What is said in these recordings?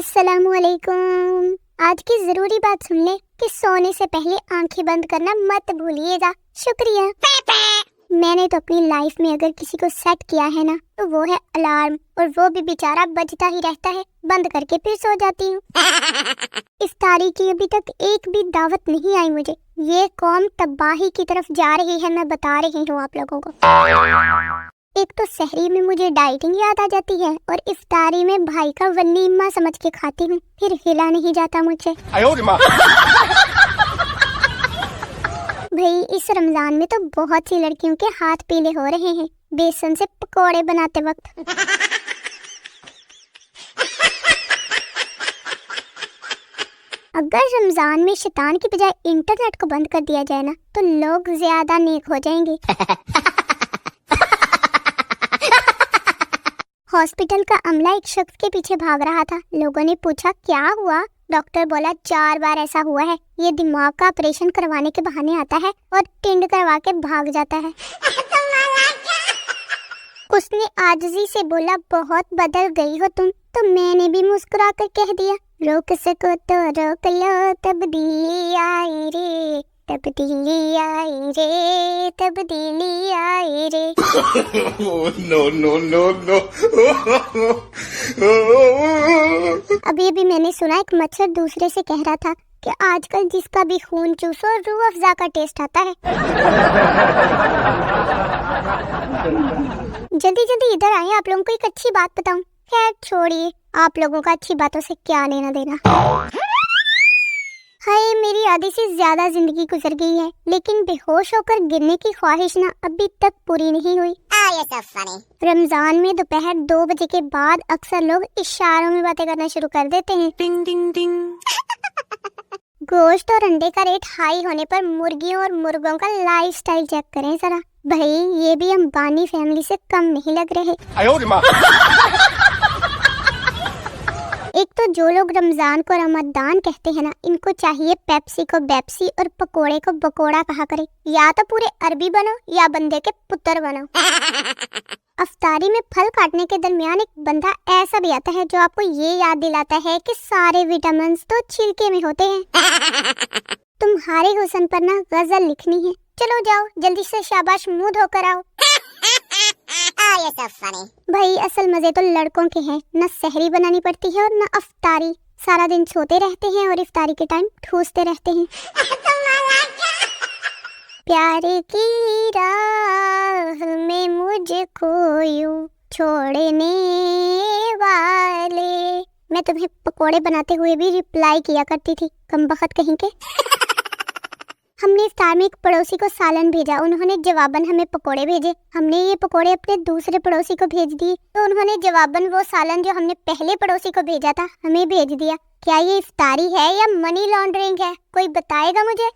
अस्सलामु अलैकुम। आज की जरूरी बात सुन ले कि सोने से पहले आंखें बंद करना मत भूलिएगा। शुक्रिया। मैंने तो अपनी लाइफ में अगर किसी को सेट किया है ना तो वो है अलार्म, और वो भी बेचारा बजता ही रहता है, बंद करके फिर सो जाती हूँ। इफ्तारी की अभी तक एक भी दावत नहीं आई मुझे। ये कौम तबाही की तरफ जा रही है, मैं बता रही हूँ आप लोगों को। एक तो सहरी में मुझे डाइटिंग याद आ जाती है और इफ्तारी में भाई का वलीमा समझ के खाती हूँ, फिर हिला नहीं जाता मुझे। भाई इस रमजान में तो बहुत सी लड़कियों के हाथ पीले हो रहे हैं बेसन से पकोड़े बनाते वक्त। अगर रमजान में शैतान की बजाय इंटरनेट को बंद कर दिया जाए ना तो लोग ज्यादा नेक हो जाएंगे। हॉस्पिटल का अमला एक शख्स के पीछे भाग रहा था। लोगों ने पूछा क्या हुआ? डॉक्टर बोला 4 बार ऐसा हुआ है, ये दिमाग का ऑपरेशन करवाने के बहाने आता है और टिंड करवा के भाग जाता है। उसने आजिज़ी से बोला बहुत बदल गई हो तुम। तो मैंने भी मुस्कुरा कर कह दिया रोक सको तो रोक लो, तब्दीली आई रे, तब्दीली आई रे, तब्दीली आई रे। नो। अभी मैंने सुना एक मच्छर दूसरे से कह रहा था कि आजकल जिसका भी खून चूसो रूह अफ़ज़ा का टेस्ट आता है। जल्दी जल्दी इधर आए, आप लोगों को एक अच्छी बात बताऊं। खैर छोड़िए, आप लोगों का अच्छी बातों से क्या लेना देना। हाय, मेरी आधी से ज्यादा जिंदगी गुजर गई है, लेकिन बेहोश होकर गिरने की ख्वाहिश ना अभी तक पूरी नहीं हुई। रमजान में दोपहर 2 बजे के बाद अक्सर लोग इशारों में बातें करना शुरू कर देते हैं। टिंग टिंग टिंग। गोश्त और अंडे का रेट हाई होने पर मुर्गियों और मुर्गों का लाइफस्टाइल चेक करें जरा। भाई ये भी अंबानी फैमिली से कम नहीं लग रहे। एक तो जो लोग रमजान को रमदान कहते हैं ना, इनको चाहिए पेप्सी को बेप्सी और पकोड़े को बकोड़ा कहा करे। या तो पूरे अरबी बनो या बंदे के पुत्र बनो। अफ्तारी में फल काटने के दरमियान एक बंदा ऐसा भी आता है जो आपको ये याद दिलाता है कि सारे विटामिन तो छिलके में होते हैं। तुम्हारे हुस्न पर ना गजल लिखनी है। चलो जाओ जल्दी से, शाबाश मुंह धोकर आओ। भाई असल मजे तो लड़कों के हैं, न सहरी बनानी पड़ती है और न अफ्तारी। सारा दिन सोते रहते हैं और इफ्तारी के टाइम ठूसते रहते हैं। प्यार की राह में मुझको यूं छोड़ने वाले। मैं तुम्हें पकोड़े बनाते हुए भी रिप्लाई किया करती थी, कमबख्त कहीं के। हमने इफ्तार में एक पड़ोसी को सालन भेजा, उन्होंने जवाबन हमें पकोड़े भेजे। हमने ये पकोड़े अपने दूसरे पड़ोसी को भेज दिए तो उन्होंने जवाबन वो सालन जो हमने पहले पड़ोसी को भेजा था हमें भेज दिया। क्या ये इफ्तारी है या मनी लॉन्ड्रिंग है? कोई बताएगा मुझे?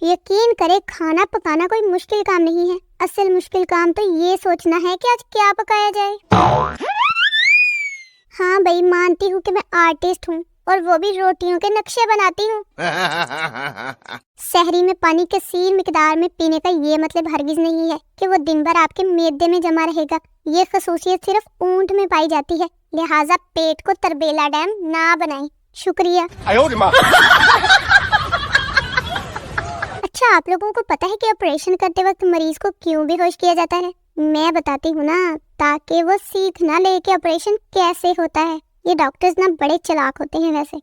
यकीन करे खाना पकाना कोई मुश्किल काम नहीं है। असल मुश्किल काम तो ये सोचना है कि आज क्या पकाया जाए। हाँ भाई मानती हूँ कि मैं आर्टिस्ट हूँ और वो भी रोटियों के नक्शे बनाती हूँ। सहरी में पानी कसीर मिकदार में पीने का ये मतलब हरगिज नहीं है कि वो दिन भर आपके मैदे में जमा रहेगा। ये खसूसियत सिर्फ ऊंट में पाई जाती है, लिहाजा पेट को तरबेला डैम ना बनाएं। शुक्रिया। अच्छा, आप लोगों को पता है कि ऑपरेशन करते वक्त मरीज को क्यों बेहोश किया जाता है? मैं बताती हूँ ना, ताकि वो सीख ना ले कि ऑपरेशन कैसे होता है। ये डॉक्टर्स ना बड़े चालाक होते हैं वैसे।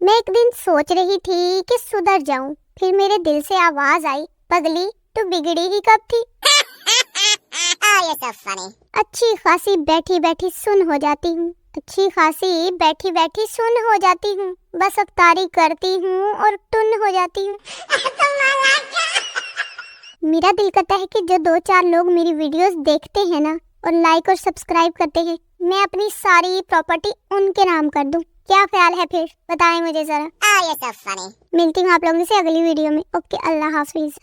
मैं एक दिन सोच रही थी कि सुधर जाऊं, फिर मेरे दिल से आवाज आई, पगली तू बिगड़ी ही कब थी? अच्छी खासी बैठी बैठी सुन हो जाती हूँ, अच्छी खासी बैठी बैठी सुन हो जाती हूँ। बस अफ्तारी करती हूँ और टुन हो जाती हूँ। मेरा दिल करता है कि जो 2-4 लोग मेरी वीडियोस देखते हैं ना और लाइक और सब्सक्राइब करते हैं, मैं अपनी सारी प्रॉपर्टी उनके नाम कर दूं। क्या ख्याल है? फिर बताएं मुझे जरा। मिलती हूँ आप लोगों से अगली वीडियो में। ओके, अल्लाह हाफिज।